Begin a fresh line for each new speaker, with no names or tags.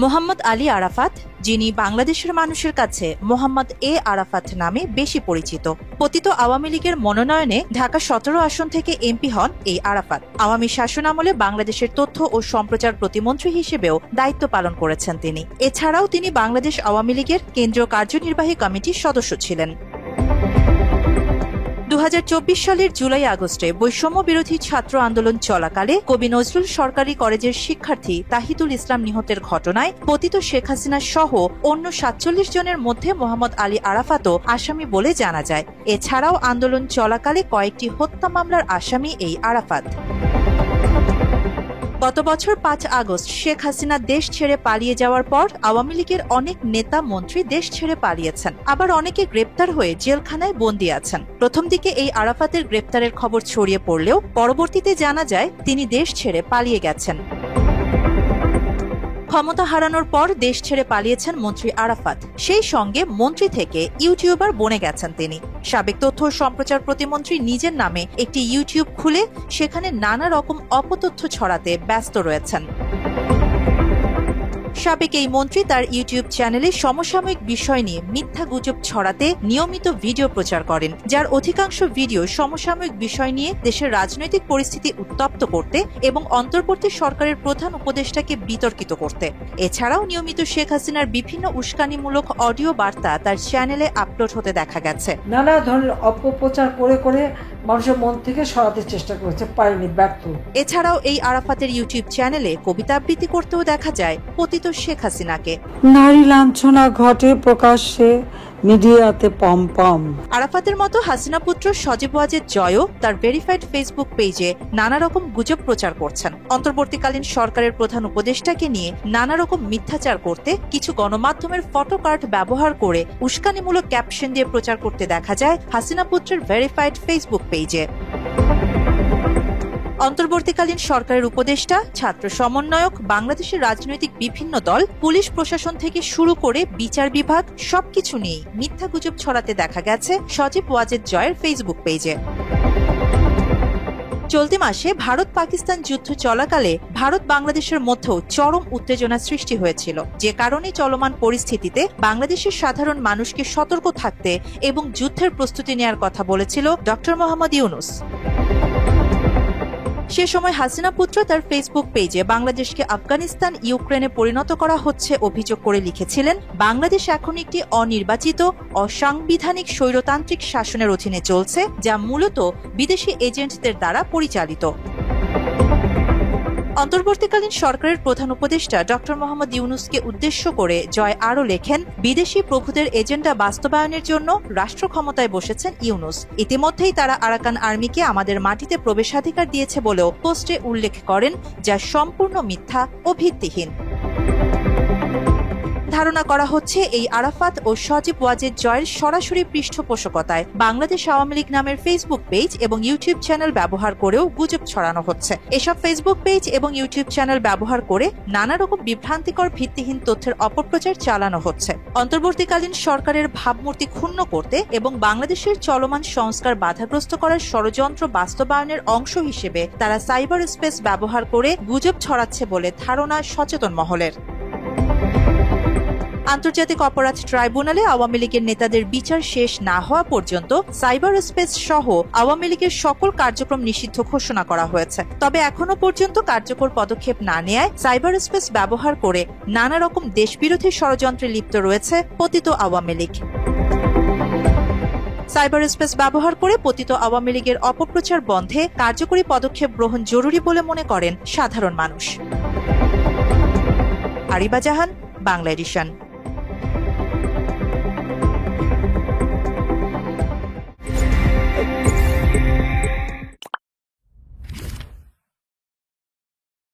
মোহাম্মদ আলী আরাফাত, যিনি বাংলাদেশের মানুষের কাছে মোহাম্মদ এ আরাফাত নামে বেশি পরিচিত। পতিত আওয়ামী লীগের মনোনয়নে ঢাকা ১৭ আসন থেকে এমপি হন এই আরাফাত। আওয়ামী শাসনামলে বাংলাদেশের তথ্য ও সম্প্রচার প্রতিমন্ত্রী হিসেবেও দায়িত্ব পালন করেছেন তিনি। এছাড়াও তিনি বাংলাদেশ আওয়ামী লীগের কেন্দ্রীয় কার্যনির্বাহী কমিটির সদস্য ছিলেন। ২০২৪ সালের জুলাই আগস্টে বৈষম্য বিরোধী ছাত্র আন্দোলন চলাকালে কবি নজরুল সরকারি কলেজের শিক্ষার্থী তাহিদুল ইসলাম নিহতের ঘটনায় পতিত শেখ হাসিনা সহ অন্য ৪৭ জনের মধ্যে মোহাম্মদ আলী আরাফাতও আসামি বলে জানা যায়। এছাড়াও আন্দোলন চলাকালে কয়েকটি হত্যা মামলার আসামি এই আরাফাত। গত বছর ৫ আগস্ট শেখ হাসিনা দেশ ছেড়ে পালিয়ে যাওয়ার পর আওয়ামী লীগের অনেক নেতা মন্ত্রী দেশ ছেড়ে পালিয়েছেন, আবার অনেকে গ্রেপ্তার হয়ে জেলখানায় বন্দী আছেন। প্রথম দিকে এই আরাফাতের গ্রেপ্তারের খবর ছড়িয়ে পড়লেও পরবর্তীতে জানা যায় তিনি দেশ ছেড়ে পালিয়ে গেছেন। ক্ষমতা হারানোর পর দেশ ছেড়ে পালিয়েছেন মন্ত্রী আরাফাত, সেই সঙ্গে মন্ত্রী থেকে ইউটিউবার বনে গেছেন তিনি। সাবেক তথ্য ও সম্প্রচার প্রতিমন্ত্রী নিজের নামে একটি ইউটিউব খুলে সেখানে নানা রকম অপতথ্য ছড়াতে ব্যস্ত রয়েছেন। সাবেক এই মন্ত্রী তার ইউটিউব চ্যানেলে সমসাময়িক বিষয় নিয়ে মিথ্যা গুজব ছড়াতে নিয়মিত ভিডিও প্রচার করেন, যার অধিকাংশ ভিডিও সমসাময়িক বিষয় নিয়ে দেশের রাজনৈতিক পরিস্থিতি উত্তপ্ত করতে এবং অন্তর্বর্তী সরকারের প্রধান উপদেষ্টাকে বিতর্কিত করতে। এছাড়াও নিয়মিত শেখ হাসিনার বিভিন্ন উস্কানিমূলক অডিও বার্তা তার চ্যানেলে আপলোড হতে দেখা গেছে।
নানা ধরনের অপপ্রচার করে মানুষের মন থেকে সরাতে চেষ্টা করেছে, পারেনি, ব্যর্থ।
এছাড়াও এই আরাফাতের ইউটিউব চ্যানেলে কবিতা আবৃত্তি করতেও দেখা যায় পতিত শেখ হাসিনাকে।
নারী লাঞ্ছনা ঘটে প্রকাশ্যে, মিডিয়াতে পম।
আরাফাতের মতো হাসিনা পুত্র সজীব ওয়াজেদ জয়ও তার ভেরিফাইড ফেসবুক পেজে নানা রকম গুজব প্রচার করছেন। অন্তর্বর্তীকালীন সরকারের প্রধান উপদেষ্টাকে নিয়ে নানা রকম মিথ্যাচার করতে কিছু গণমাধ্যমের ফটোকার্ড ব্যবহার করে উস্কানিমূলক ক্যাপশন দিয়ে প্রচার করতে দেখা যায় হাসিনা পুত্রের ভেরিফাইড ফেসবুক পেজে। অন্তর্বর্তীকালীন সরকারের উপদেষ্টা, ছাত্র সমন্বয়ক, বাংলাদেশের রাজনৈতিক বিভিন্ন দল, পুলিশ প্রশাসন থেকে শুরু করে বিচার বিভাগ সবকিছু নিয়ে মিথ্যা গুজব ছড়াতে দেখা গেছে সজীব ওয়াজেদ জয়ের ফেসবুক পেজে। চলতি মাসে ভারত পাকিস্তান যুদ্ধ চলাকালে ভারত বাংলাদেশের মধ্যেও চরম উত্তেজনা সৃষ্টি হয়েছিল, যে কারণে চলমান পরিস্থিতিতে বাংলাদেশের সাধারণ মানুষকে সতর্ক থাকতে এবং যুদ্ধের প্রস্তুতি নেওয়ার কথা বলেছিল ডক্টর মোহাম্মদ ইউনূস। সে সময় হাসিনা পুত্র তার ফেসবুক পেজে বাংলাদেশকে আফগানিস্তান, ইউক্রেনে পরিণত করা হচ্ছে অভিযোগ করে লিখেছিলেন, বাংলাদেশ এখন একটি অনির্বাচিত, অসাংবিধানিক স্বৈরতান্ত্রিক শাসনের অধীনে চলছে, যা মূলত বিদেশি এজেন্টদের দ্বারা পরিচালিত। অন্তর্বর্তীকালীন সরকারের প্রধান উপদেষ্টা ডক্টর মোহাম্মদ ইউনূসকে উদ্দেশ্য করে জয় আরও লেখেন, বিদেশি প্রভুদের এজেন্ডা বাস্তবায়নের জন্য রাষ্ট্র ক্ষমতায় বসেছেন ইউনূস। ইতিমধ্যেই তারা আরাকান আর্মিকে আমাদের মাটিতে প্রবেশাধিকার দিয়েছে বলেও পোস্টে উল্লেখ করেন, যা সম্পূর্ণ মিথ্যা ও ভিত্তিহীন। ধারণা করা হচ্ছে এই আরাফাত ও সজীব ওয়াজেদ জয়ের সরাসরি পৃষ্ঠপোষকতায় বাংলাদেশ আওয়ামী লীগ নামের ফেসবুক পেজ এবং ইউটিউব চ্যানেল ব্যবহার করেও গুজব ছড়ানো হচ্ছে। এসব ফেসবুক পেজ এবং ইউটিউব চ্যানেল ব্যবহার করে নানা রকম বিভ্রান্তিকর ভিত্তিহীন তথ্যের অপপ্রচার চালানো হচ্ছে। অন্তর্বর্তীকালীন সরকারের ভাবমূর্তি ক্ষুণ্ণ করতে এবং বাংলাদেশের চলমান সংস্কার বাধাগ্রস্ত করার ষড়যন্ত্র বাস্তবায়নের অংশ হিসেবে তারা সাইবার স্পেস ব্যবহার করে গুজব ছড়াচ্ছে বলে ধারণা সচেতন মহলের। আন্তর্জাতিক অপরাধ ট্রাইব্যুনালে আওয়ামী লীগের নেতাদের বিচার শেষ না হওয়া পর্যন্ত সাইবার স্পেস সহ আওয়ামী লীগের সকল কার্যক্রম নিষিদ্ধ ঘোষণা করা হয়েছে। তবে এখনো পর্যন্ত কার্যকর পদক্ষেপ না নেয়ায় সাইবার স্পেস ব্যবহার করে নানা রকম দেশবিরোধী ষড়যন্ত্রে লিপ্ত রয়েছে পতিত আওয়ামী লীগ। সাইবার স্পেস ব্যবহার করে পতিত আওয়ামী লীগের অপপ্রচার বন্ধে কার্যকরী পদক্ষেপ গ্রহণ জরুরি বলে মনে করেন সাধারণ মানুষ। আরিবা জাহান, বাংলা এডিশন।